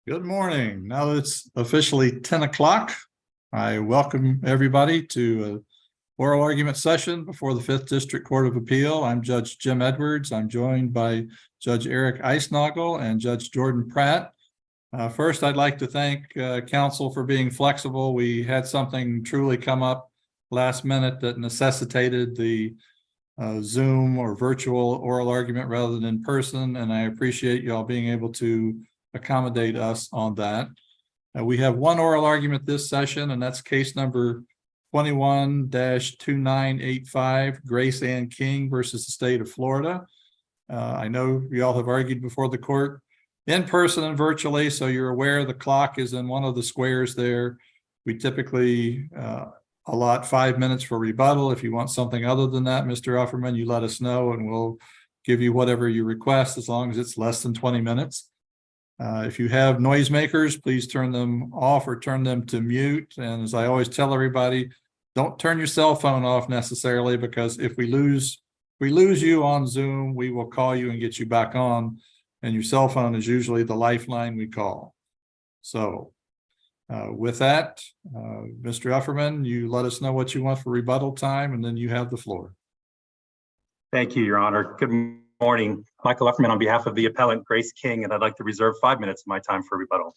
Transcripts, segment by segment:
Good morning. Now that it's officially 10 o'clock, I welcome everybody to an oral argument session before the 5th District Court of Appeal. I'm Judge Jim Edwards. I'm joined by Judge Eric Eisnagel and Judge Jordan Pratt. First, I'd like to thank counsel for being flexible. We had something truly come up last minute that necessitated the Zoom or virtual oral argument rather than in person, and I appreciate you all being able to accommodate us on that. We have one oral argument this session, and that's case number 21-2985, Grace Ann King versus the state of Florida. I know you all have argued before the court in person and virtually, so you're aware the clock is in one of the squares there. We typically allot 5 minutes for rebuttal. If you want something other than that, Mr. Ufferman, you let us know and we'll give you whatever you request as long as it's less than 20 minutes. If you have noisemakers, please turn them off or turn them to mute. And as I always tell everybody, don't turn your cell phone off necessarily, because if we lose you on Zoom, we will call you and get you back on. And your cell phone is usually the lifeline we call. So with that, Mr. Ufferman, you let us know what you want for rebuttal time, and then you have the floor. Thank you, Your Honor. Good morning. Michael Ufferman on behalf of the appellant Grace King, and I'd like to reserve 5 minutes of my time for rebuttal.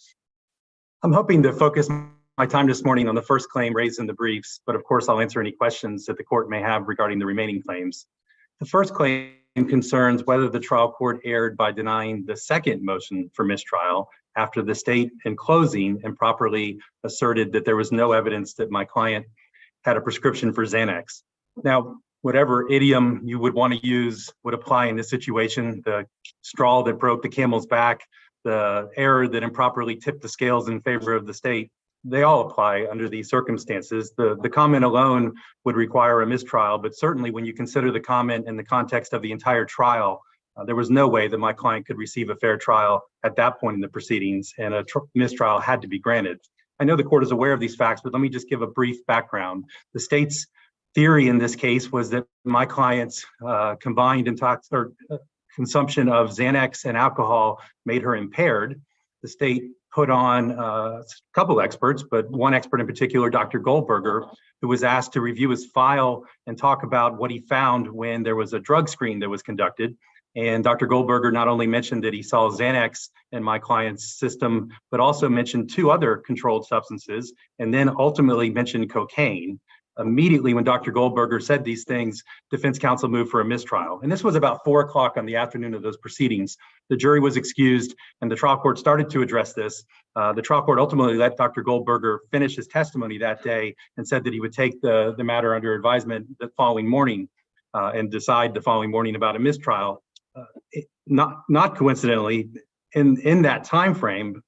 I'm hoping to focus my time this morning on the first claim raised in the briefs, but of course I'll answer any questions that the court may have regarding the remaining claims. The first claim concerns whether the trial court erred by denying the second motion for mistrial after the state in closing improperly asserted that there was no evidence that my client had a prescription for Xanax. Now, whatever idiom you would want to use would apply in this situation. The straw that broke the camel's back, the error that improperly tipped the scales in favor of the state, they all apply under these circumstances. The comment alone would require a mistrial, but certainly when you consider the comment in the context of the entire trial, there was no way that my client could receive a fair trial at that point in the proceedings, and a mistrial had to be granted. I know the court is aware of these facts, but let me just give a brief background. The state's theory in this case was that my client's combined consumption of Xanax and alcohol made her impaired. The state put on a couple experts, but one expert in particular, Dr. Goldberger, who was asked to review his file and talk about what he found when there was a drug screen that was conducted. And Dr. Goldberger not only mentioned that he saw Xanax in my client's system, but also mentioned 2 other controlled substances, and then ultimately mentioned cocaine. Immediately when Dr. Goldberger said these things, defense counsel moved for a mistrial. And this was about 4 o'clock on the afternoon of those proceedings. The jury was excused and the trial court started to address this. The trial court ultimately let Dr. Goldberger finish his testimony that day and said that he would take the matter under advisement the following morning and decide the following morning about a mistrial. Not coincidentally, in that time frame,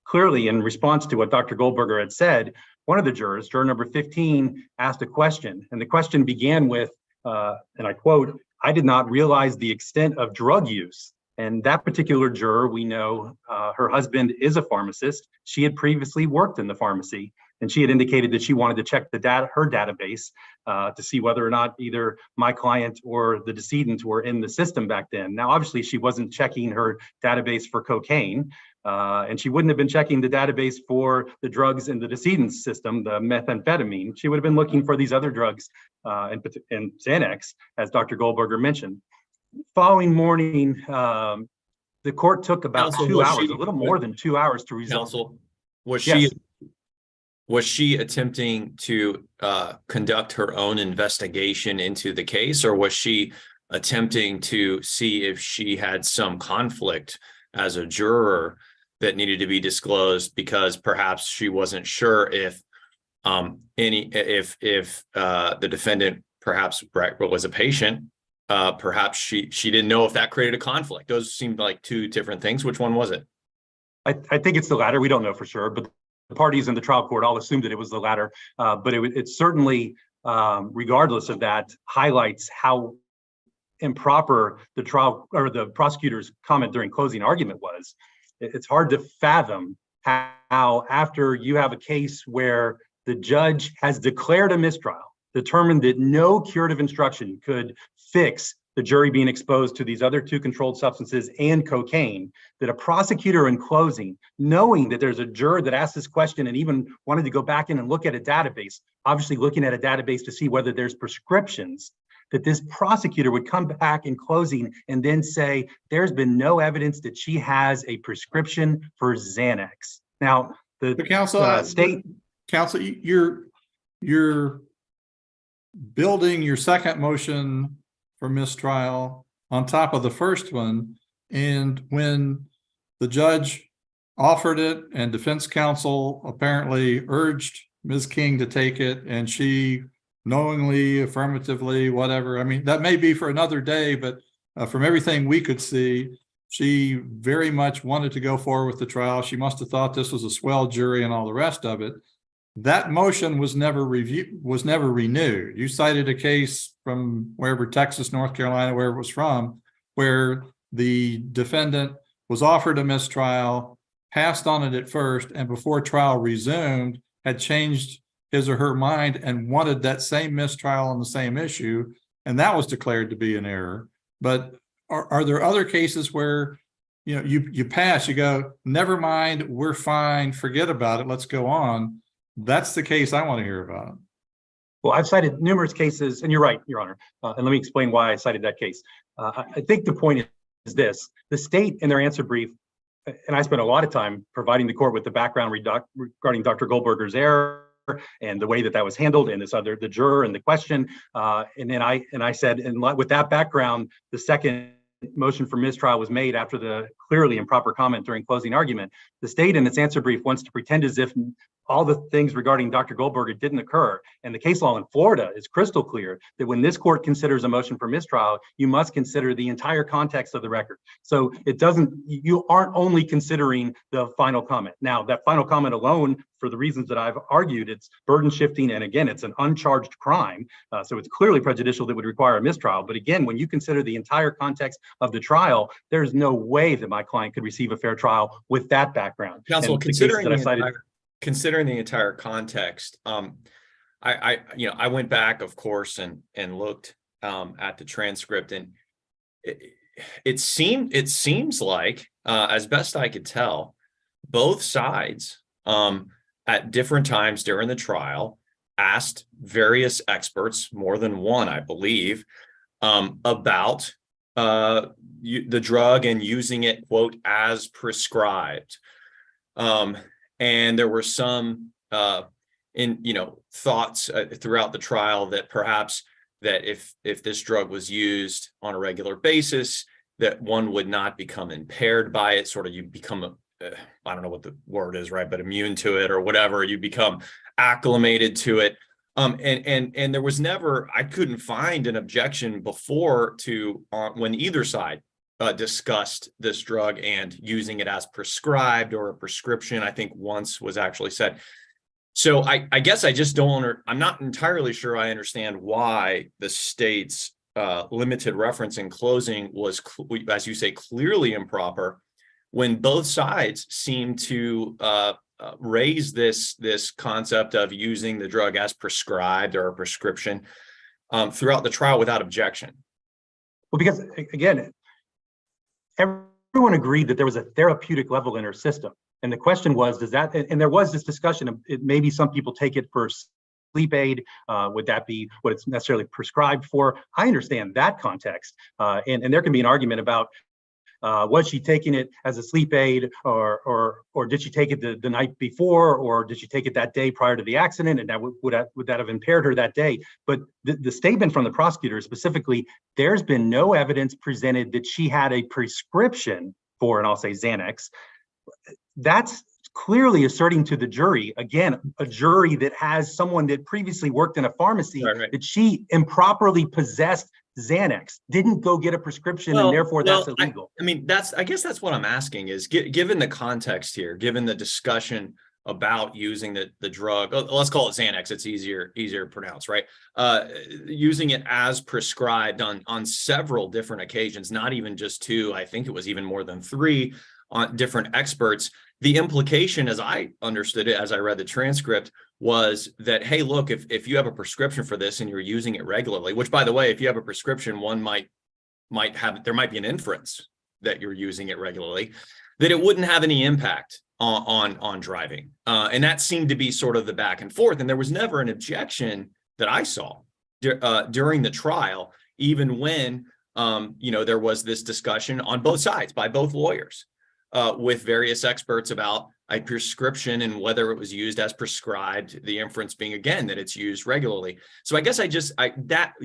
clearly in response to what Dr. Goldberger had said, one of the jurors, juror number 15, asked a question, and the question began with, and I quote, "I did not realize the extent of drug use." And that particular juror, we know her husband is a pharmacist. She had previously worked in the pharmacy, and she had indicated that she wanted to check her database to see whether or not either my client or the decedent were in the system back then. Now, obviously, she wasn't checking her database for cocaine, and she wouldn't have been checking the database for the drugs in the decedent's system, the methamphetamine. She would have been looking for these other drugs and Xanax, as Dr. Goldberger mentioned. Following morning, the court took about 2 hours, a little more than 2 hours to resolve. Counsel, was she attempting to conduct her own investigation into the case, or was she attempting to see if she had some conflict as a juror that needed to be disclosed, because perhaps she wasn't sure if the defendant perhaps was a patient? Perhaps she didn't know if that created a conflict. Those seemed like 2 different things. Which one was it? I think it's the latter. We don't know for sure, but the parties in the trial court all assumed that it was the latter. But it certainly, regardless of that, highlights how improper the trial or the prosecutor's comment during closing argument was. It's hard to fathom how, after you have a case where the judge has declared a mistrial, determined that no curative instruction could fix the jury being exposed to these other two controlled substances and cocaine, that a prosecutor in closing, knowing that there's a juror that asked this question and even wanted to go back in and look at a database, obviously looking at a database to see whether there's prescriptions, that this prosecutor would come back in closing and then say, there's been no evidence that she has a prescription for Xanax. Now, the counsel, state... Counsel, you're building your second motion for mistrial on top of the first one. And when the judge offered it and defense counsel apparently urged Ms. King to take it, and she knowingly, affirmatively, whatever, I mean, that may be for another day, but from everything we could see, she very much wanted to go forward with the trial. She must have thought this was a swell jury and all the rest of it. That motion was never renewed. You cited a case from wherever, Texas, North Carolina, wherever it was from, where the defendant was offered a mistrial, passed on it at first, and before trial resumed, had changed his or her mind and wanted that same mistrial on the same issue, and that was declared to be an error. But are there other cases where, you know, you pass, you go, never mind, we're fine, forget about it, let's go on? That's the case I want to hear about. Well, I've cited numerous cases, and you're right, Your Honor. And let me explain why I cited that case. I think the point is this: the state in their answer brief, and I spent a lot of time providing the court with the background regarding Dr. Goldberger's error and the way that was handled, and the juror and the question. And then I said, and with that background, the second motion for mistrial was made after the clearly improper comment during closing argument. The state in its answer brief wants to pretend as if all the things regarding Dr. Goldberger didn't occur. And the case law in Florida is crystal clear that when this court considers a motion for mistrial, you must consider the entire context of the record. So you aren't only considering the final comment. Now, that final comment alone, for the reasons that I've argued, it's burden shifting. And again, it's an uncharged crime. So it's clearly prejudicial that would require a mistrial. But again, when you consider the entire context of the trial, there's no way that my client could receive a fair trial with that background. Counsel, considering the entire context, I went back, of course, and looked at the transcript, and it seems like, as best I could tell, both sides at different times during the trial asked various experts, more than one, I believe, about the drug and using it, quote, as prescribed. And there were some thoughts throughout the trial that perhaps that if this drug was used on a regular basis, that one would not become impaired by it. Sort of, you become I don't know what the word is, right, but immune to it or whatever. You become acclimated to it. And there was never, I couldn't find an objection before to when either side discussed this drug and using it as prescribed or a prescription. I think once was actually said. So I guess I just I'm not entirely sure I understand why the state's limited reference in closing was, as you say, clearly improper, when both sides seem to raise this concept of using the drug as prescribed or a prescription throughout the trial without objection. Well, because again, everyone agreed that there was a therapeutic level in her system. And the question was, does that, and there was this discussion of maybe some people take it for sleep aid. Would that be what it's necessarily prescribed for? I understand that context. And there can be an argument about, was she taking it as a sleep aid, or did she take it the night before, or did she take it that day prior to the accident, and that would that have impaired her that day? But the statement from the prosecutor specifically, there's been no evidence presented that she had a prescription for, and I'll say Xanax. That's clearly asserting to the jury, again, a jury that has someone that previously worked in a pharmacy, right, that she improperly possessed Xanax, didn't go get a prescription, and therefore that's illegal. I guess that's what I'm asking is, given the context here, given the discussion about using the drug, let's call it Xanax, it's easier to pronounce, right? Using it as prescribed on several different occasions, not even just two, I think it was even more than three on different experts. The implication, as I understood it, as I read the transcript, was that, hey, look, if you have a prescription for this and you're using it regularly, which, by the way, if you have a prescription, one might there might be an inference that you're using it regularly, that it wouldn't have any impact on driving. And that seemed to be sort of the back and forth. And there was never an objection that I saw during the trial, even when there was this discussion on both sides by both lawyers with various experts about a prescription and whether it was used as prescribed, the inference being, again, that it's used regularly. So I guess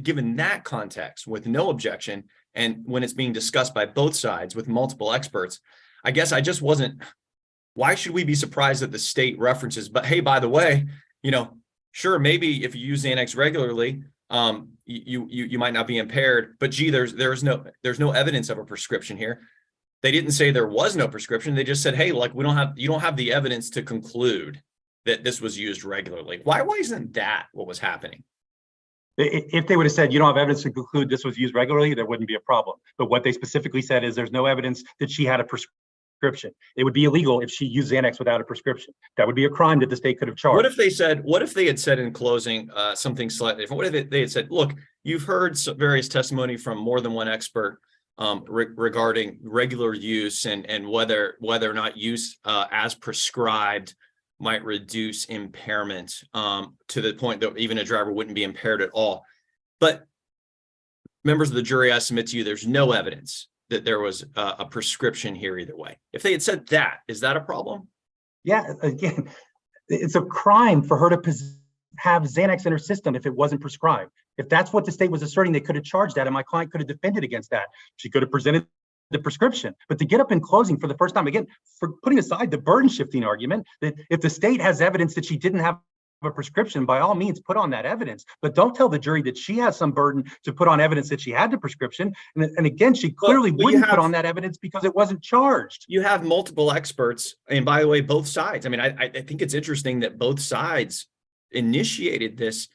given that context with no objection, and when it's being discussed by both sides with multiple experts, I guess I just wasn't, why should we be surprised that the state references, but hey, by the way, sure, maybe if you use Xanax regularly, you might not be impaired, but gee, there's no evidence of a prescription here. They didn't say there was no prescription. They just said, hey, like you don't have the evidence to conclude that this was used regularly. Why isn't that what was happening? If they would have said you don't have evidence to conclude this was used regularly, there wouldn't be a problem. But what they specifically said is there's no evidence that she had a prescription. It would be illegal if she used Xanax without a prescription. That would be a crime that the state could have charged. What if they had said in closing something slightly different? What if they had said, look, you've heard various testimony from more than one expert regarding regular use and whether or not use as prescribed might reduce impairment to the point that even a driver wouldn't be impaired at all. But members of the jury, I submit to you, there's no evidence that there was a prescription here either way. If they had said that, is that a problem? Yeah, again, it's a crime for her to have Xanax in her system if it wasn't prescribed. If that's what the state was asserting, they could have charged that, and my client could have defended against that. She could have presented the prescription. But to get up in closing for the first time, again, for putting aside the burden shifting argument, that if the state has evidence that she didn't have a prescription, by all means, put on that evidence. But don't tell the jury that she has some burden to put on evidence that she had the prescription. And again, she clearly wouldn't put on that evidence because it wasn't charged. You have multiple experts. And by the way, both sides. I mean, I think it's interesting that both sides initiated this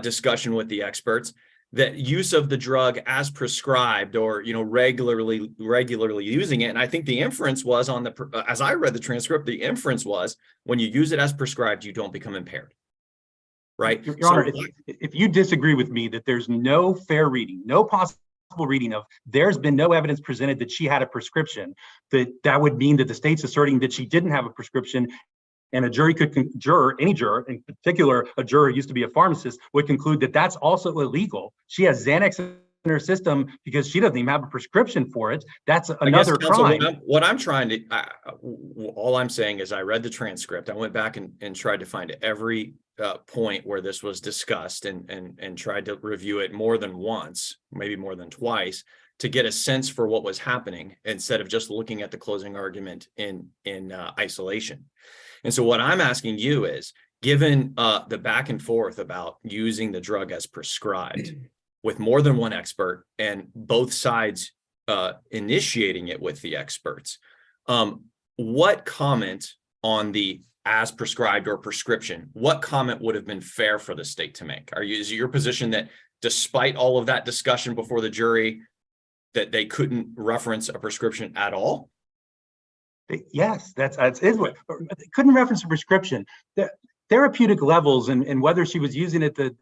discussion with the experts, that use of the drug as prescribed or regularly using it. And I think the inference was as I read the transcript, the inference was when you use it as prescribed, you don't become impaired. Right? Your Honor, if you disagree with me that there's no fair reading, no possible reading of there's been no evidence presented that she had a prescription, that would mean that the state's asserting that she didn't have a prescription. And a jury any juror, in particular, a juror used to be a pharmacist, would conclude that that's also illegal. She has Xanax in her system because she doesn't even have a prescription for it. That's another crime. All I'm saying is I read the transcript. I went back and tried to find every point where this was discussed and tried to review it more than once, maybe more than twice, to get a sense for what was happening instead of just looking at the closing argument in isolation. And so what I'm asking you is, given the back and forth about using the drug as prescribed with more than one expert and both sides initiating it with the experts, what comment on the as prescribed or prescription, what comment would have been fair for the state to make? Is it your position that despite all of that discussion before the jury, that they couldn't reference a prescription at all? Yes, that's what couldn't reference a prescription. The therapeutic levels and whether she was using it the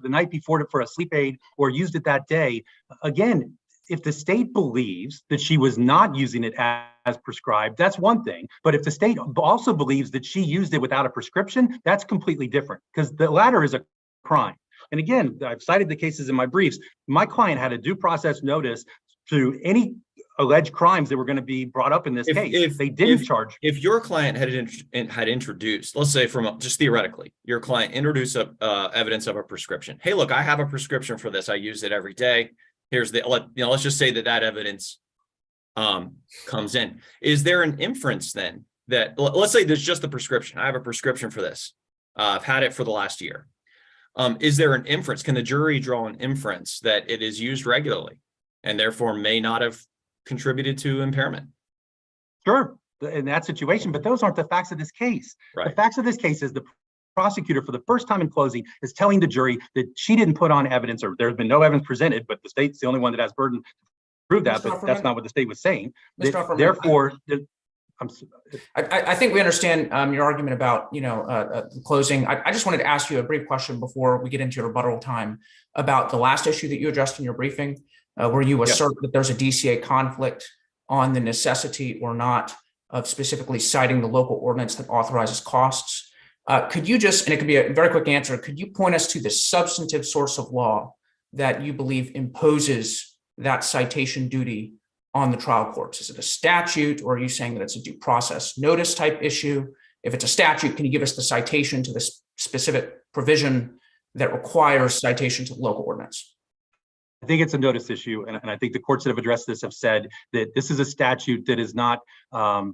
night before for a sleep aid or used it that day. Again, if the state believes that she was not using it as prescribed, that's one thing. But if the state also believes that she used it without a prescription, that's completely different, because the latter is a crime. And again, I've cited the cases in my briefs. My client had a due process notice to any alleged crimes that were going to be brought up in this case. If they didn't charge. If your client had introduced, let's say just theoretically, your client introduced evidence of a prescription. Hey, look, I have a prescription for this. I use it every day. Here's let's just say that evidence comes in. Is there an inference then that, let's say there's just the prescription. I have a prescription for this. I've had it for the last year. Is there an inference? Can the jury draw an inference that it is used regularly and therefore may not have contributed to impairment? Sure, in that situation, but those aren't the facts of this case. Right. The facts of this case is the prosecutor, for the first time in closing, is telling the jury that she didn't put on evidence, or there's been no evidence presented, but the state's the only one that has burden to prove that, but that's not what the state was saying. Therefore, I think we understand your argument about closing. I just wanted to ask you a brief question before we get into your rebuttal time about the last issue that you addressed in your briefing. where you Yes. assert that there's a DCA conflict on the necessity or not of specifically citing the local ordinance that authorizes costs. Could you just, and it could be a very quick answer, could you point us to the substantive source of law that you believe imposes that citation duty on the trial courts? Is it a statute, or are you saying that it's a due process notice type issue? If it's a statute, can you give us the citation to the specific provision that requires citation to the local ordinance? I think it's a notice issue, and I think the courts that have addressed this have said that this is a statute that is not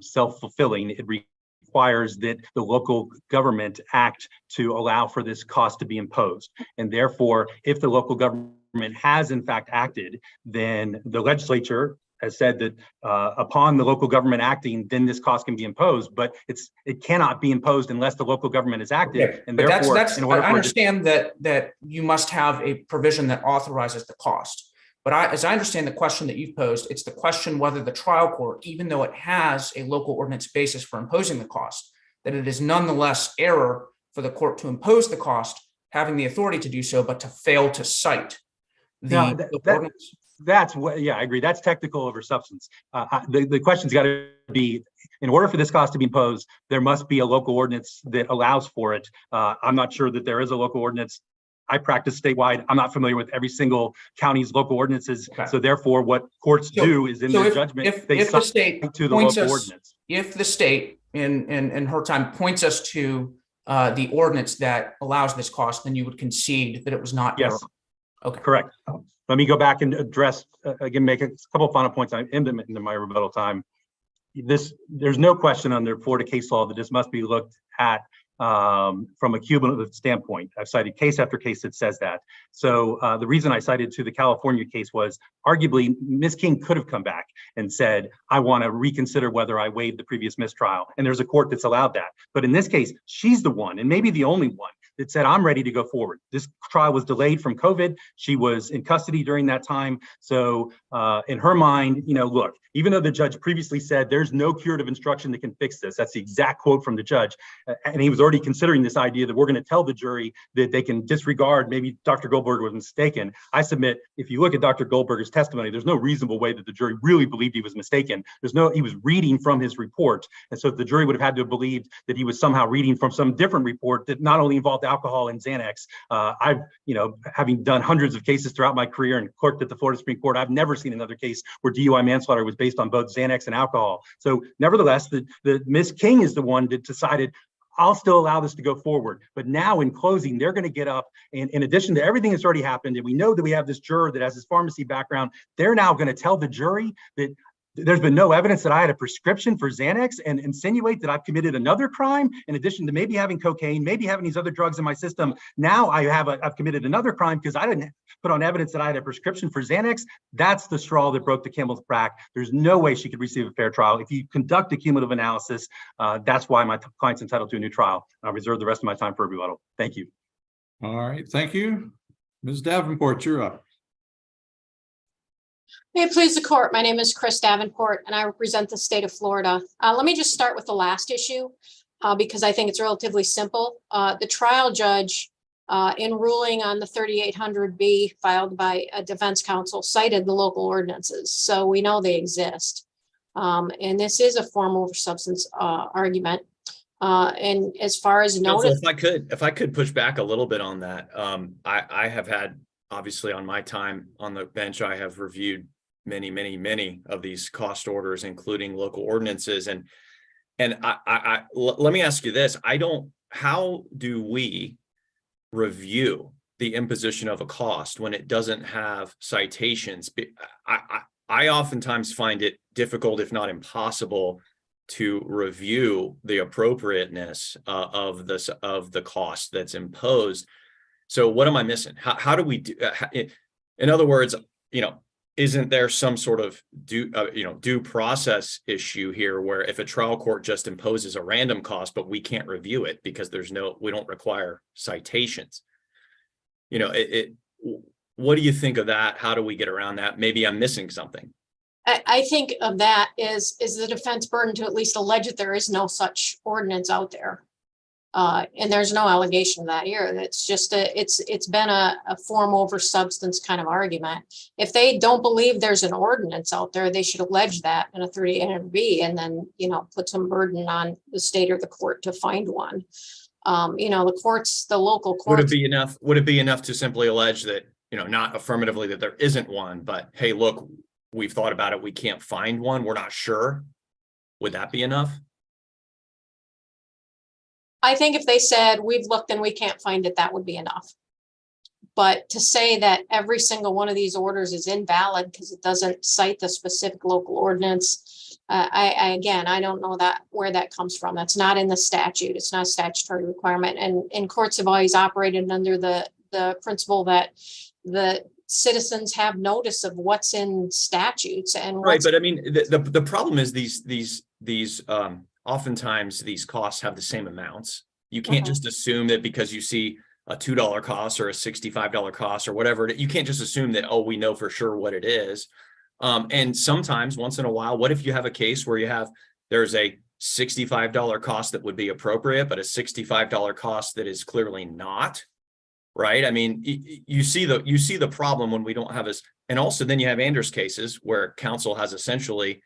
self-fulfilling. It requires that the local government act to allow for this cost to be imposed. And therefore, if the local government has in fact acted, then the legislature has said that upon the local government acting, then this cost can be imposed, but it cannot be imposed unless the local government is active. Okay, And but therefore, that's in order I for understand that you must have a provision that authorizes the cost. But as I understand the question that you've posed, it's the question whether the trial court, even though it has a local ordinance basis for imposing the cost, that it is nonetheless error for the court to impose the cost, having the authority to do so, but to fail to cite the ordinance. That's what, yeah, I agree. That's technical over substance. The question's got to be, in order for this cost to be imposed, there must be a local ordinance that allows for it. I'm not sure that there is a local ordinance. I practice statewide. I'm not familiar with every single county's local ordinances. Okay. So therefore, what courts do is in their judgment, they if the state to the points local us, ordinance. if the state in her time points us to the ordinance that allows this cost, then you would concede that it was not error. Yes. Okay. Correct. Let me go back and address, again, make a couple of final points into my rebuttal time. There's no question under Florida case law that this must be looked at from a cumulative standpoint. I've cited case after case that says that. So the reason I cited to the California case was arguably Ms. King could have come back and said, I want to reconsider whether I waived the previous mistrial. And there's a court that's allowed that. But in this case, she's the one, and maybe the only one, that said, I'm ready to go forward. This trial was delayed from COVID. She was in custody during that time. So in her mind, look, even though the judge previously said there's no curative instruction that can fix this, that's the exact quote from the judge. And he was already considering this idea that we're going to tell the jury that they can disregard, maybe Dr. Goldberger was mistaken. I submit, if you look at Dr. Goldberger's testimony, there's no reasonable way that the jury really believed he was mistaken. He was reading from his report. And so the jury would have had to have believed that he was somehow reading from some different report that not only involved alcohol and Xanax. I've, having done hundreds of cases throughout my career and clerked at the Florida Supreme Court, I've never seen another case where DUI manslaughter was based on both Xanax and alcohol. So nevertheless, the Ms. King is the one that decided, I'll still allow this to go forward. But now in closing, they're going to get up, and in addition to everything that's already happened, and we know that we have this juror that has this pharmacy background, they're now going to tell the jury that there's been no evidence that I had a prescription for Xanax, and insinuate that I've committed another crime in addition to maybe having cocaine, maybe having these other drugs in my system. Now I've committed another crime because I didn't put on evidence that I had a prescription for Xanax. That's the straw that broke the camel's back. There's no way she could receive a fair trial. If you conduct a cumulative analysis, that's why my client's entitled to a new trial. I'll reserve the rest of my time for a rebuttal. Thank you. All right, thank you. Ms. Davenport, you're up. May it please the court, my name is Chris Davenport and I represent the state of Florida. Let me just start with the last issue because I think it's relatively simple. The trial judge in ruling on the 3800B filed by a defense counsel cited the local ordinances. So we know they exist. And this is a form over substance argument. And as far as notice, if I could push back a little bit on that, I have had, obviously on my time on the bench, I have reviewed many of these cost orders, including local ordinances. And let me ask you this. How do we review the imposition of a cost when it doesn't have citations? I oftentimes find it difficult, if not impossible, to review the appropriateness of the cost that's imposed. So what am I missing? How do we do? In other words, isn't there some sort of due process issue here where if a trial court just imposes a random cost, but we can't review it because we don't require citations? What do you think of that? How do we get around that? Maybe I'm missing something. I think of that is the defense burden to at least allege that there is no such ordinance out there. And there's no allegation of that here. It's just it's been a form over substance kind of argument. If they don't believe there's an ordinance out there, they should allege that in a 3800B and then, you know, put some burden on the state or the court to find one. You know, the local courts. Would it be enough to simply allege that, you know, not affirmatively that there isn't one, but hey, look, we've thought about it, we can't find one, we're not sure? Would that be enough? I think if they said, we've looked and we can't find it, that would be enough. But to say that every single one of these orders is invalid because it doesn't cite the specific local ordinance, I don't know where that comes from. That's not in the statute. It's not a statutory requirement. And courts have always operated under the principle that the citizens have notice of what's in statutes and right. But I mean, the problem is these oftentimes these costs have the same amounts. You can't just assume that because you see a $2 cost or a $65 cost or whatever, you can't just assume that, oh, we know for sure what it is. And sometimes once in a while, what if you have a case where there's a $65 cost that would be appropriate, but a $65 cost that is clearly not, right? I mean, you see the problem when we don't have this. And also then you have Anders cases where counsel has essentially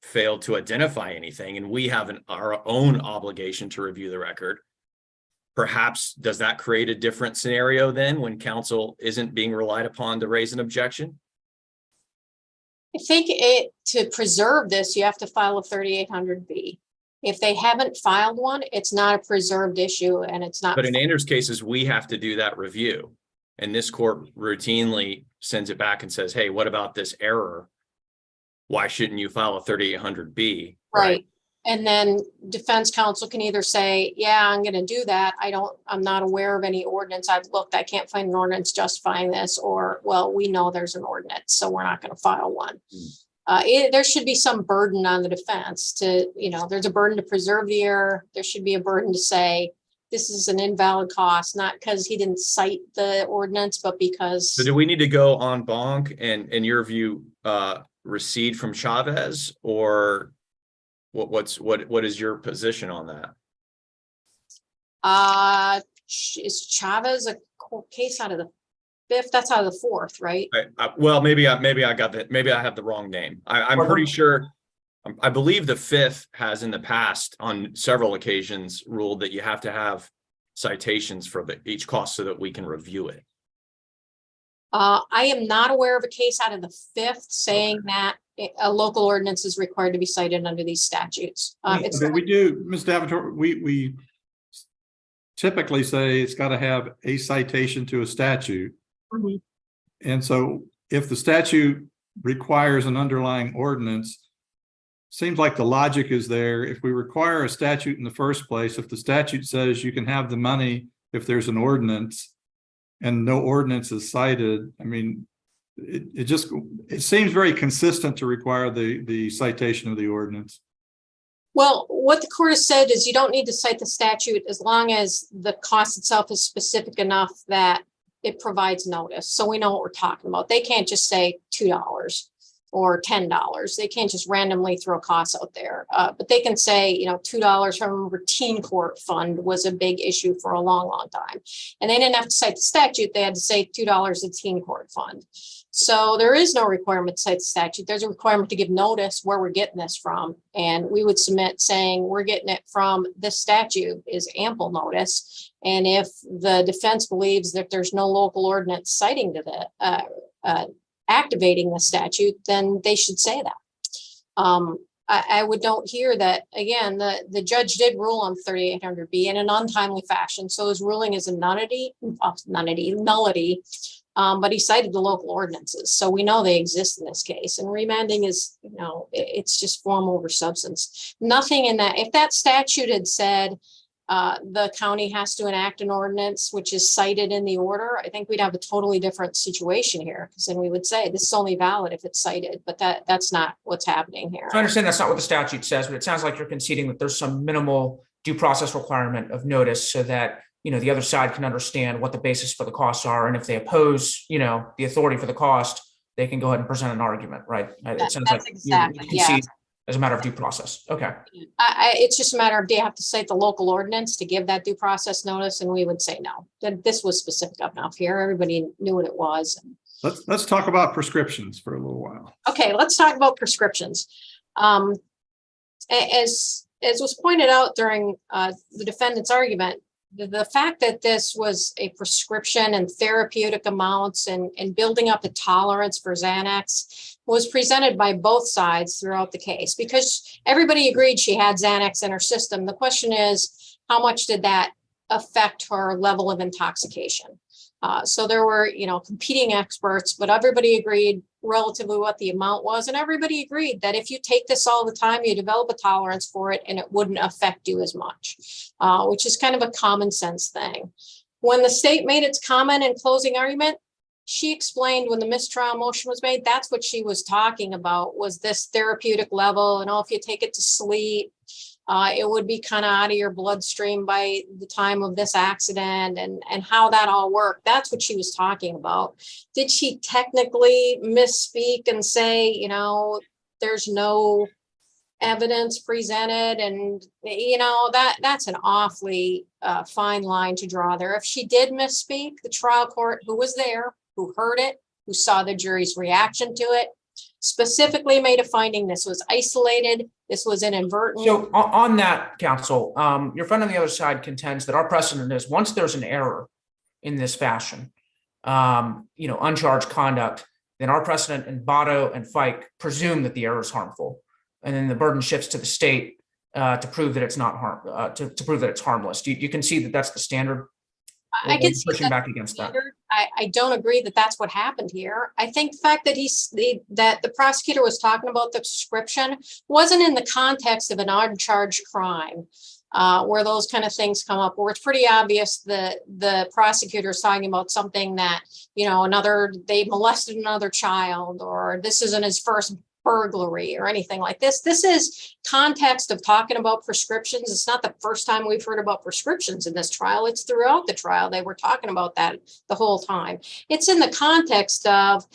failed to identify anything, and we have our own obligation to review the record. Perhaps does that create a different scenario then when counsel isn't being relied upon to raise an objection? I think to preserve this, you have to file a 3800B. If they haven't filed one, it's not a preserved issue and it's not. But in Anders cases, we have to do that review. And this court routinely sends it back and says, hey, what about this error? Why shouldn't you file a 3800B? Right. And then defense counsel can either say, yeah, I'm going to do that. I'm not aware of any ordinance. I've looked, I can't find an ordinance justifying this, or, well, we know there's an ordinance, so we're not going to file one. There should be some burden on the defense to, you know, there's a burden to preserve the error. There should be a burden to say, this is an invalid cost, not because he didn't cite the ordinance, but because. So do we need to go en banc and, in your view, recede from Chavez, or what is your position on that? Is Chavez a case out of the fifth? That's out of the fourth, right? Well, maybe I got that. Maybe I have the wrong name. I'm pretty sure. I believe the fifth has in the past on several occasions ruled that you have to have citations for each cost so that we can review it. I am not aware of a case out of the fifth saying that a local ordinance is required to be cited under these statutes. We do, Ms. Davenport, we typically say it's got to have a citation to a statute. And so if the statute requires an underlying ordinance, seems like the logic is there. If we require a statute in the first place, if the statute says you can have the money if there's an ordinance and no ordinance is cited, I mean, it seems very consistent to require the citation of the ordinance. Well, what the court has said is you don't need to cite the statute as long as the cost itself is specific enough that it provides notice. So we know what we're talking about. They can't just say $2 or $10. They can't just randomly throw costs out there. But they can say, you know, $2 from routine court fund was a big issue for a long, long time. And they didn't have to cite the statute. They had to say $2 routine court fund. So there is no requirement to cite the statute. There's a requirement to give notice where we're getting this from. And we would submit saying we're getting it from this statute is ample notice. And if the defense believes that there's no local ordinance citing to the activating the statute, then they should say that. I would note here that, again, the judge did rule on 3800B in an untimely fashion. So his ruling is a nullity, but he cited the local ordinances. So we know they exist in this case. And remanding is, you know, it's just form over substance. Nothing in that. If that statute had said the county has to enact an ordinance, which is cited in the order, I think we'd have a totally different situation here, because then we would say this is only valid if it's cited, but that's not what's happening here. So I understand that's not what the statute says, but it sounds like you're conceding that there's some minimal due process requirement of notice so that, you know, the other side can understand what the basis for the costs are. And if they oppose, you know, the authority for the cost, they can go ahead and present an argument, right? It sounds like exactly, you concede as a matter of due process. Okay. It's just a matter of, do you have to cite the local ordinance to give that due process notice? And we would say no, that this was specific enough here. Everybody knew what it was. Let's talk about prescriptions for a little while. Okay, let's talk about prescriptions. As was pointed out during the defendant's argument, the fact that this was a prescription and therapeutic amounts and building up a tolerance for Xanax was presented by both sides throughout the case, because everybody agreed she had Xanax in her system. The question is, how much did that affect her level of intoxication? So there were, competing experts, but everybody agreed relatively what the amount was. And everybody agreed that if you take this all the time, you develop a tolerance for it and it wouldn't affect you as much, which is kind of a common sense thing. When the state made its comment in closing argument, she explained when the mistrial motion was made, that's what she was talking about, was this therapeutic level. And if you take it to sleep, it would be kind of out of your bloodstream by the time of this accident, and how that all worked. That's what she was talking about. Did she technically misspeak and say, there's no evidence presented? And, that's an awfully fine line to draw there. If she did misspeak, the trial court, who was there, who heard it, who saw the jury's reaction to it, specifically made a finding this was isolated, this was inadvertent. So on that, counsel, your friend on the other side contends that our precedent is once there's an error in this fashion, uncharged conduct, then our precedent in Botto and Fike presume that the error is harmful, and then the burden shifts to the state to prove that it's not to prove that it's harmless. You can see that that's the standard. I can see pushing back against that. I don't agree that that's what happened here. I think the fact that that the prosecutor was talking about the prescription wasn't in the context of an uncharged crime, where those kind of things come up, where it's pretty obvious that the prosecutor is talking about something that, they molested another child, or this isn't his first burglary or anything like this. This is context of talking about prescriptions. It's not the first time we've heard about prescriptions in this trial. It's throughout the trial. They were talking about that the whole time. It's in the context of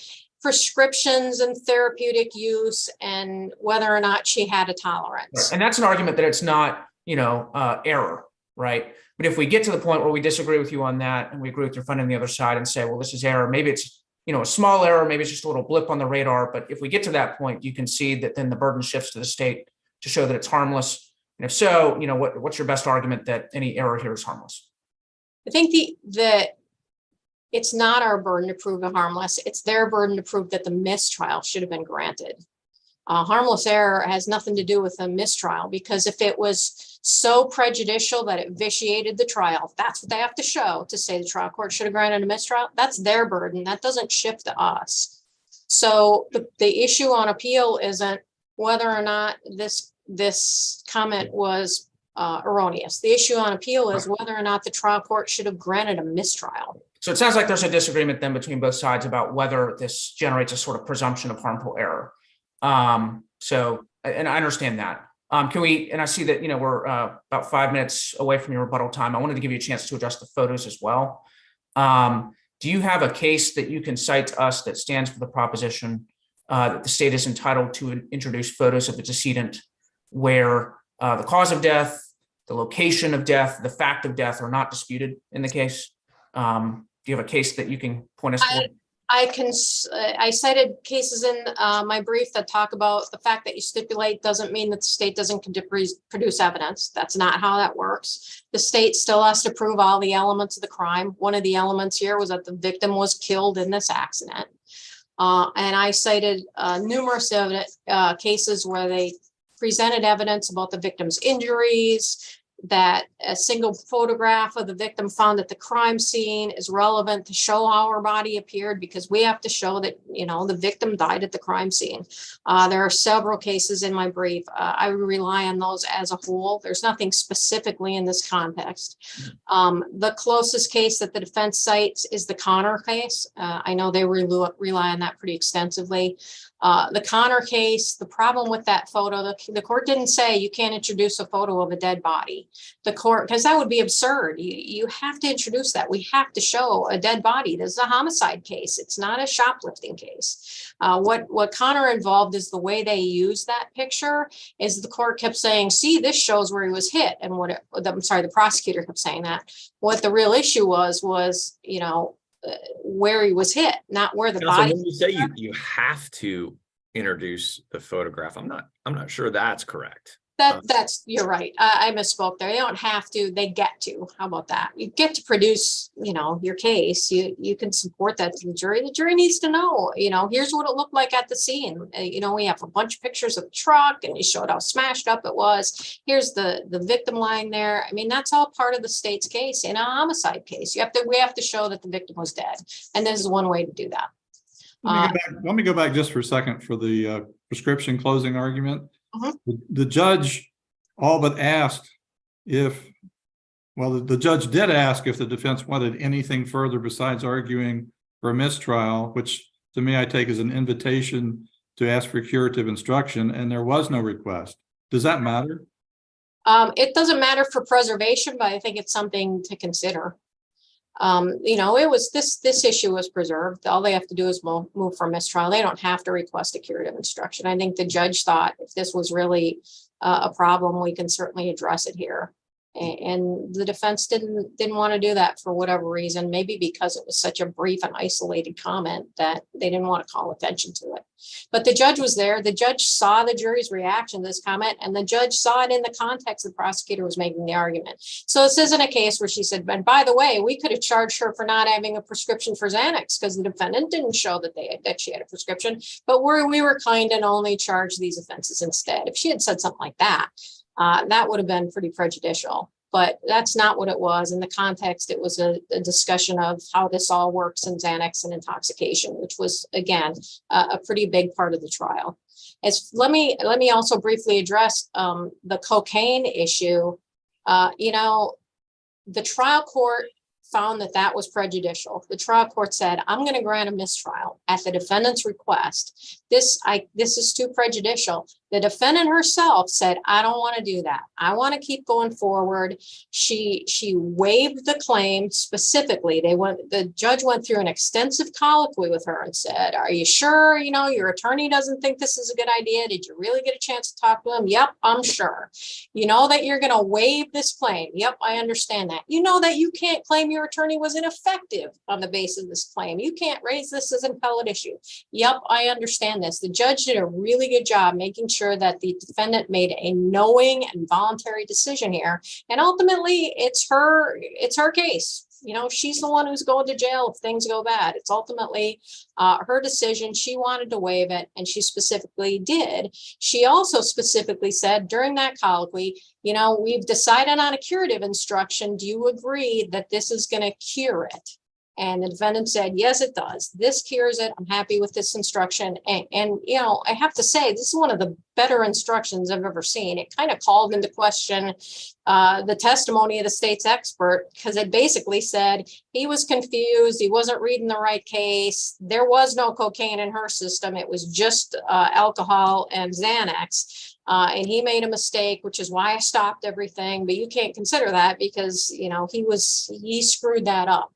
prescriptions and therapeutic use and whether or not she had a tolerance. Right. And that's an argument that it's not, error, right? But if we get to the point where we disagree with you on that and we agree with your friend on the other side and say, well, this is error, maybe it's a small error, maybe it's just a little blip on the radar. But if we get to that point, you can see that then the burden shifts to the state to show that it's harmless. And if so, what's your best argument that any error here is harmless? I think that it's not our burden to prove it harmless. It's their burden to prove that the mistrial should have been granted. Harmless error has nothing to do with a mistrial, because if it was so prejudicial that it vitiated the trial, that's what they have to show to say the trial court should have granted a mistrial. That's their burden. That doesn't shift to us. So the issue on appeal isn't whether or not this comment was erroneous. The issue on appeal is whether or not the trial court should have granted a mistrial. So it sounds like there's a disagreement then between both sides about whether this generates a sort of presumption of harmful error. And I understand that. Can we, and I see that, we're about 5 minutes away from your rebuttal time. I wanted to give you a chance to address the photos as well. Do you have a case that you can cite to us that stands for the proposition that the state is entitled to introduce photos of the decedent where the cause of death, the location of death, the fact of death are not disputed in the case? Do you have a case that you can point us to? I cited cases in my brief that talk about the fact that you stipulate doesn't mean that the state doesn't produce evidence. That's not how that works. The state still has to prove all the elements of the crime. One of the elements here was that the victim was killed in this accident. And I cited numerous cases where they presented evidence about the victim's injuries, that a single photograph of the victim found at the crime scene is relevant to show how her body appeared, because we have to show that, the victim died at the crime scene. There are several cases in my brief. I rely on those as a whole. There's nothing specifically in this context. The closest case that the defense cites is the Connor case. I know they rely on that pretty extensively. The Connor case, the problem with that photo, the court didn't say you can't introduce a photo of a dead body. The court, because that would be absurd. You have to introduce that. We have to show a dead body. This is a homicide case. It's not a shoplifting case. What Connor involved is the way they used that picture is the court kept saying, see, this shows where he was hit. And the prosecutor kept saying that. What the real issue was, where he was hit, not where the body. When you say you have to introduce the photograph, I'm not sure that's correct. You're right. I misspoke there. They don't have to, they get to. How about that? You get to produce, your case. You can support that to the jury. The jury needs to know, here's what it looked like at the scene. We have a bunch of pictures of the truck and you showed how smashed up it was. Here's the victim lying there. I mean, that's all part of the state's case. In a homicide case, we have to show that the victim was dead. And this is one way to do that. Let me go back just for a second for the prescription closing argument. The judge all but asked the judge did ask if the defense wanted anything further besides arguing for a mistrial, which to me I take as an invitation to ask for curative instruction, and there was no request. Does that matter? It doesn't matter for preservation, but I think it's something to consider. It was this issue was preserved. All they have to do is move for mistrial. They don't have to request a curative instruction. I think the judge thought if this was really a problem, we can certainly address it here. And the defense didn't want to do that for whatever reason, maybe because it was such a brief and isolated comment that they didn't want to call attention to it. But the judge was there. The judge saw the jury's reaction to this comment, and the judge saw it in the context the prosecutor was making the argument. So this isn't a case where she said, and by the way, we could have charged her for not having a prescription for Xanax because the defendant didn't show that she had a prescription, but we were kind and only charged these offenses instead. If she had said something like that, that would have been pretty prejudicial, but that's not what it was. In the context, it was a discussion of how this all works in Xanax and intoxication, which was, again, a pretty big part of the trial. Let me also briefly address the cocaine issue. The trial court found that was prejudicial. The trial court said, I'm going to grant a mistrial at the defendant's request. This is too prejudicial. The defendant herself said, I don't want to do that. I want to keep going forward. She waived the claim specifically. The judge went through an extensive colloquy with her and said, are you sure, your attorney doesn't think this is a good idea? Did you really get a chance to talk to him? Yep, I'm sure. You know that you're going to waive this claim. Yep, I understand that. You know that you can't claim your attorney was ineffective on the basis of this claim. You can't raise this as an appellate issue. Yep, I understand this. The judge did a really good job making sure that the defendant made a knowing and voluntary decision here. And ultimately, it's her case. She's the one who's going to jail if things go bad. It's ultimately her decision. She wanted to waive it, and she specifically did. She also specifically said during that colloquy, we've decided on a curative instruction. Do you agree that this is going to cure it? And the defendant said, yes, it does. This cures it. I'm happy with this instruction. And I have to say, this is one of the better instructions I've ever seen. It kind of called into question the testimony of the state's expert, because it basically said he was confused. He wasn't reading the right case. There was no cocaine in her system. It was just alcohol and Xanax. And he made a mistake, which is why I stopped everything. But you can't consider that because, he screwed that up.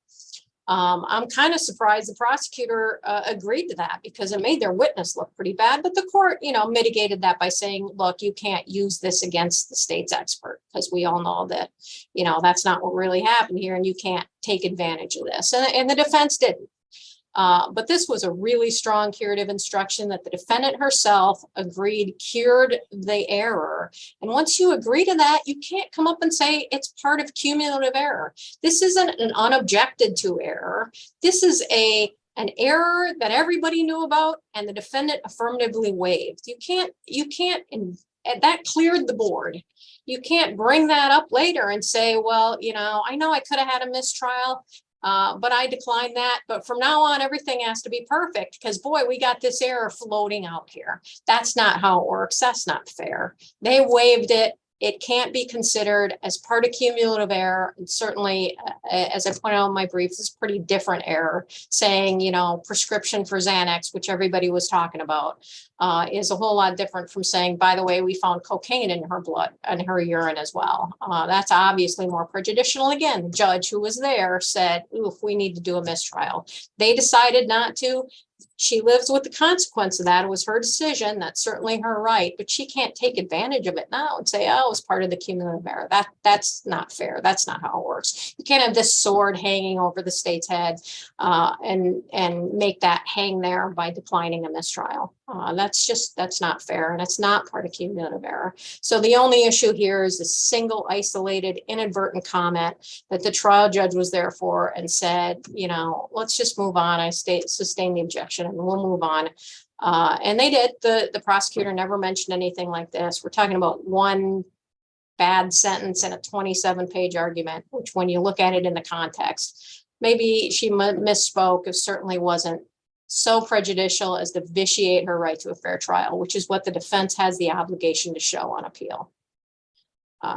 I'm kind of surprised the prosecutor agreed to that because it made their witness look pretty bad. But the court, mitigated that by saying, look, you can't use this against the state's expert because we all know that, that's not what really happened here. And you can't take advantage of this. And the defense didn't. But this was a really strong curative instruction that the defendant herself agreed cured the error. And once you agree to that, you can't come up and say it's part of cumulative error. This isn't an unobjected to error. This is an error that everybody knew about and the defendant affirmatively waived. That cleared the board. You can't bring that up later and say, well, I know I could have had a mistrial. But I declined that. But from now on, everything has to be perfect because, boy, we got this error floating out here. That's not how it works. That's not fair. They waived it. it can't be considered as part of cumulative error. And certainly, as I pointed out in my brief, this is pretty different error, saying, you know, prescription for Xanax, which everybody was talking about, is a whole lot different from saying, by the way, we found cocaine in her blood and her urine as well. That's obviously more prejudicial. Again, the judge who was there said, oof, we need to do a mistrial. They decided not to. She lives with the consequence of that. It was her decision. That's certainly her right, but she can't take advantage of it now and say, oh, it's part of the cumulative error. That's not fair. That's not how it works. You can't have this sword hanging over the state's head and make that hang there by declining a mistrial. That's not fair, and it's not part of cumulative error. So the only issue here is a single isolated inadvertent comment that the trial judge was there for and said, you know, let's just move on. I sustain the objection and we'll move on. And they did. The prosecutor never mentioned anything like this. We're talking about one bad sentence in a 27-page argument, which when you look at it in the context, maybe she misspoke. It certainly wasn't so prejudicial as to vitiate her right to a fair trial, which is what the defense has the obligation to show on appeal.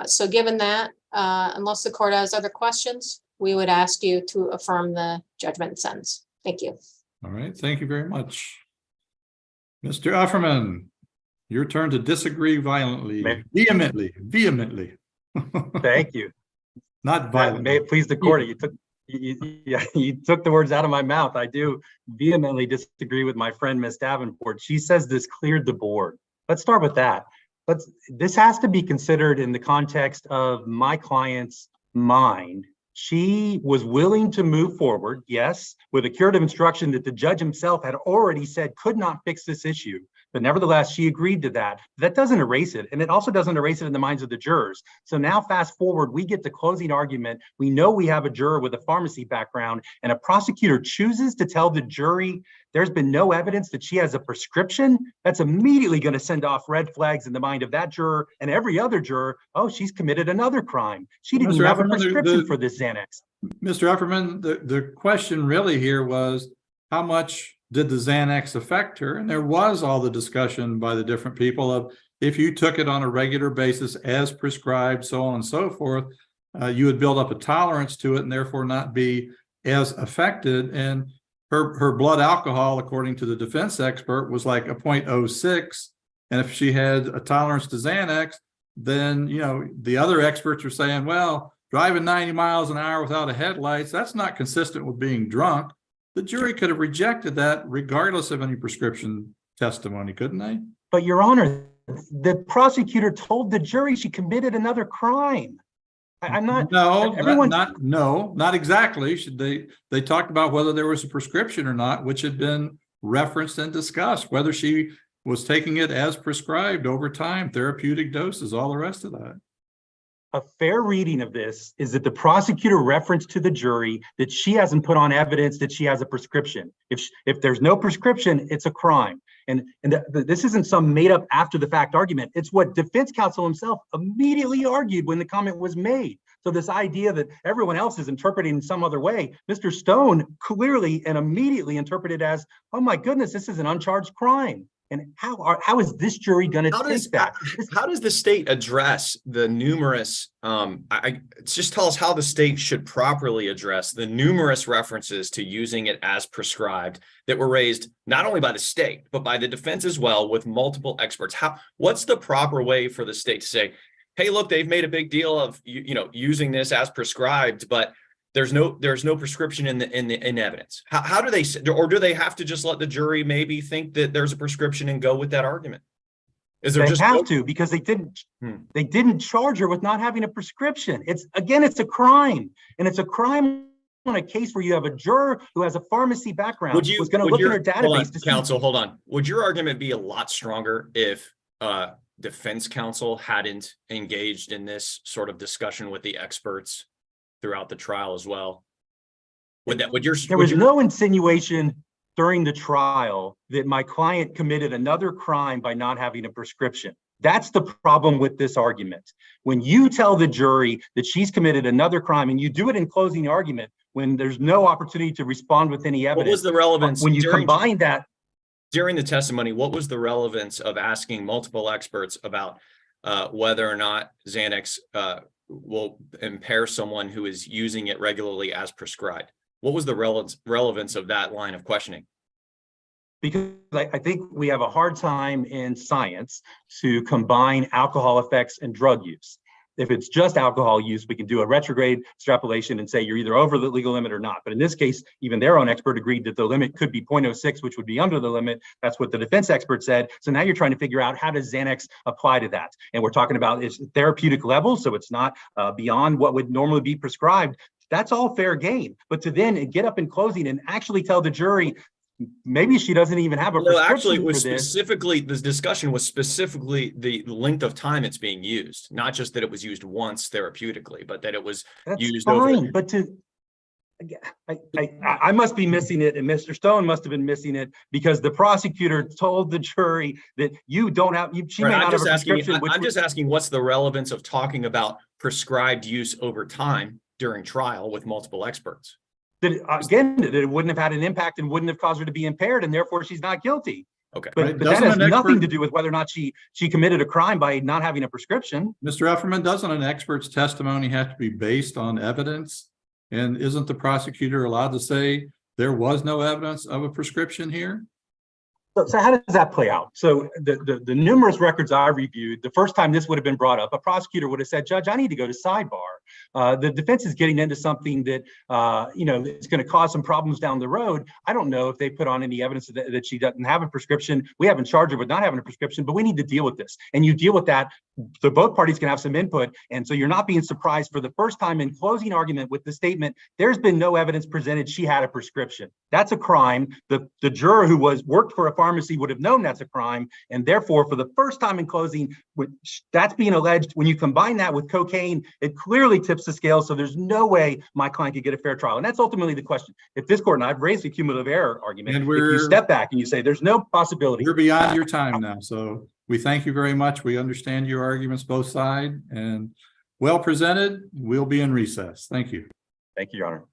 So given that, unless the court has other questions, we would ask you to affirm the judgment and sentence. Thank you. All right, thank you very much. Mr. Offerman, your turn to disagree violently, vehemently. Thank you. Not violently. May it please the court, you took the words out of my mouth. I do vehemently disagree with my friend, Ms. Davenport. She says this cleared the board. Let's start with that. This has to be considered in the context of my client's mind. She was willing to move forward, yes, with a curative instruction that the judge himself had already said could not fix this issue. But nevertheless, she agreed to that. That doesn't erase it. And it also doesn't erase it in the minds of the jurors. So now fast forward, we get to closing argument. We know we have a juror with a pharmacy background, and a prosecutor chooses to tell the jury there's been no evidence that she has a prescription. That's immediately going to send off red flags in the mind of that juror and every other juror. Oh, she's committed another crime. She didn't even have a prescription for this Xanax. Mr. Offerman, the question really here was, how much did the Xanax affect her? And there was all the discussion by the different people of, if you took it on a regular basis as prescribed, so on and so forth, you would build up a tolerance to it and therefore not be as affected. And her blood alcohol, according to the defense expert, was like a 0.06. And if she had a tolerance to Xanax, then, you know, the other experts are saying, well, driving 90 miles an hour without a headlights, that's not consistent with being drunk. The jury could have rejected that regardless of any prescription testimony, couldn't they? But Your Honor, the prosecutor told the jury she committed another crime. I'm not. No, everyone. Not exactly. They talked about whether there was a prescription or not, which had been referenced and discussed, whether she was taking it as prescribed over time, therapeutic doses, all the rest of that. A fair reading of this is that the prosecutor referenced to the jury that she hasn't put on evidence that she has a prescription. If there's no prescription, it's a crime. And this isn't some made up after the fact argument. It's what defense counsel himself immediately argued when the comment was made. So this idea that everyone else is interpreting in some other way, Mr. Stone clearly and immediately interpreted as, oh my goodness, this is an uncharged crime. And how is this jury going to take that? How does the state address the numerous, just tell us how the state should properly address the numerous references to using it as prescribed that were raised not only by the state, but by the defense as well with multiple experts? What's the proper way for the state to say, hey, look, they've made a big deal of, using this as prescribed, but there's no prescription in evidence. How do they, or do they have to just let the jury maybe think that there's a prescription and go with that argument? Is there because they didn't charge her with not having a prescription. It's a crime, and it's a crime on a case where you have a juror who has a pharmacy background who's going to look at her database. Hold on. Would your argument be a lot stronger if defense counsel hadn't engaged in this sort of discussion with the experts throughout the trial as well? There was no insinuation during the trial that my client committed another crime by not having a prescription. That's the problem with this argument. When you tell the jury that she's committed another crime, and you do it in closing argument when there's no opportunity to respond with any evidence. What was the relevance when you combine that? During the testimony, what was the relevance of asking multiple experts about whether or not Xanax will impair someone who is using it regularly as prescribed. What was the relevance of that line of questioning? Because I think we have a hard time in science to combine alcohol effects and drug use. If it's just alcohol use, we can do a retrograde extrapolation and say you're either over the legal limit or not. But in this case, even their own expert agreed that the limit could be 0.06, which would be under the limit. That's what the defense expert said. So now you're trying to figure out, how does Xanax apply to that? And we're talking about its therapeutic level, so it's not beyond what would normally be prescribed. That's all fair game. But to then get up in closing and actually tell the jury, maybe she doesn't even have a prescription. Actually, it was for this. specifically, this discussion was specifically the length of time it's being used, not just that it was used once therapeutically, but that it was used fine, over. But I must be missing it, and Mr. Stone must have been missing it, because the prosecutor told the jury that you don't have. She may not have a prescription. I'm just asking, what's the relevance of talking about prescribed use over time during trial with multiple experts? That again, that it wouldn't have had an impact and wouldn't have caused her to be impaired, and therefore she's not guilty. Okay, but that has nothing to do with whether or not she committed a crime by not having a prescription. Mr. Efferman, doesn't an expert's testimony have to be based on evidence? And isn't the prosecutor allowed to say there was no evidence of a prescription here? So how does that play out? So the numerous records I reviewed, the first time this would have been brought up, a prosecutor would have said, "Judge, I need to go to sidebar. The defense is getting into something that is going to cause some problems down the road. I don't know if they put on any evidence that she doesn't have a prescription. We haven't charged her with not having a prescription, but we need to deal with this." And you deal with that. So both parties can have some input, and so you're not being surprised for the first time in closing argument with the statement, "There's been no evidence presented she had a prescription." That's a crime. The juror who worked for a pharmacy would have known that's a crime, and therefore, for the first time in closing, that's being alleged. When you combine that with cocaine, it clearly tips the scale. So there's no way my client could get a fair trial, and that's ultimately the question. If this court, and I've raised the cumulative error argument, if you step back and you say there's no possibility, we're beyond your time now. So we thank you very much. We understand your arguments, both sides, and well presented. We'll be in recess. Thank you. Thank you, Your Honor.